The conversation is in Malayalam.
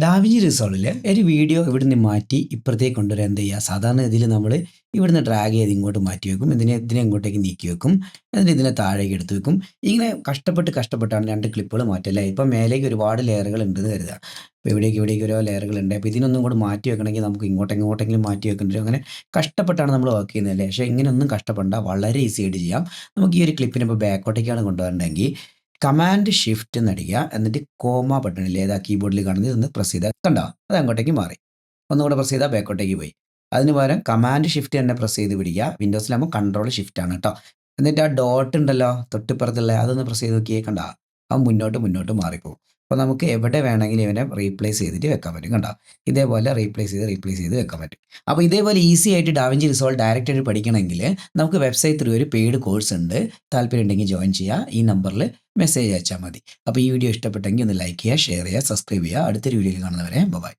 ഡാവിഞ്ചി റിസോൾവിൽ ഒരു വീഡിയോ ഇവിടുന്ന് മാറ്റി ഇപ്പുറത്തേക്ക് കൊണ്ടുവരാൻ എന്ത് ചെയ്യുക? സാധാരണ ഇതിൽ നമ്മൾ ഇവിടുന്ന് ഡ്രാഗ് ചെയ്ത് ഇങ്ങോട്ട് മാറ്റി വെക്കും, ഇതിനെ ഇങ്ങോട്ടേക്ക് നീക്കി വെക്കും, എന്നിട്ട് ഇതിനെ താഴേക്ക് എടുത്ത് വെക്കും. ഇങ്ങനെ കഷ്ടപ്പെട്ടാണ് രണ്ട് ക്ലിപ്പുകൾ മാറ്റല്ലേ. ഇപ്പം മേലേക്ക് ഒരുപാട് ലെയറുകൾ ഉണ്ടെന്ന് കരുതുക. ഇപ്പോൾ ഇവിടേക്ക് ഓരോ ലെയറുകളുണ്ട്. അപ്പോൾ ഇതിനൊന്നും കൂടി മാറ്റി വെക്കണമെങ്കിൽ നമുക്ക് ഇങ്ങോട്ടെങ്കിലും മാറ്റി വെക്കേണ്ടി വരും. അങ്ങനെ കഷ്ടപ്പെട്ടാണ് നമ്മൾ വർക്ക് ചെയ്യുന്നത് അല്ലേ. പക്ഷേ ഇങ്ങനെയൊന്നും കഷ്ടപ്പെടേണ്ട, വളരെ ഈസി ആയിട്ട് ചെയ്യാം. നമുക്ക് ഈ ഒരു ക്ലിപ്പിനെ ഇപ്പോൾ ബാക്കോട്ടേക്കാണ് കൊണ്ടുവരണമെങ്കിൽ കമാൻഡ് ഷിഫ്റ്റ് എന്നടിക്കുക, എന്നിട്ട് കോമ ബട്ടണിൽ ഏതാ കീബോർഡിൽ കാണുന്നത് ഇതൊന്ന് പ്രസ് ചെയ്താൽ കണ്ടോ അത് അങ്ങോട്ടേക്ക് മാറി. ഒന്നുകൂടെ പ്രസ് ചെയ്താൽ ബാക്കോട്ടേക്ക് പോയി. അതിന് പകരം കമാൻഡ് ഷിഫ്റ്റ് തന്നെ പ്രസ് ചെയ്ത് പിടിക്കുക. വിൻഡോസിലാകുമ്പോൾ കൺട്രോൾ ഷിഫ്റ്റ് ആണ് കേട്ടോ. എന്നിട്ട് ആ ഡോട്ട് ഉണ്ടല്ലോ തൊട്ടിപ്പുറത്തുള്ള അതൊന്ന് പ്രസ് ചെയ്ത് നോക്കിയേ, കണ്ടോ ആ മുന്നോട്ട് മാറിപ്പോകും. അപ്പോൾ നമുക്ക് എവിടെ വേണമെങ്കിലും ഇവനെ റീപ്ലേസ് ചെയ്തിട്ട് വെക്കാൻ പറ്റും. കണ്ടോ ഇതേപോലെ റീപ്ലേസ് ചെയ്ത് വെക്കാൻ പറ്റും. അപ്പോൾ ഇതേപോലെ ഈസി ആയിട്ട് ഡാവിഞ്ചി റിസോൾവ് ഡയറക്റ്റ് ആയിട്ട് പഠിക്കണമെങ്കിൽ നമുക്ക് വെബ്സൈറ്റ് ത്രൂ ഒരു പെയ്ഡ് കോഴ്സ് ഉണ്ട്. താല്പര്യം ഉണ്ടെങ്കിൽ ജോയിൻ ചെയ്യുക. ഈ നമ്പറിൽ മെസ്സേജ് അയച്ചാൽ മതി. അപ്പോൾ ഈ വീഡിയോ ഇഷ്ടപ്പെട്ടെങ്കിൽ ഒന്ന് ലൈക്ക് ചെയ്യുക, ഷെയർ ചെയ്യുക, സബ്സ്ക്രൈബ് ചെയ്യുക. അടുത്തൊരു വീഡിയോയിൽ കാണുന്നവരെ ബൈ.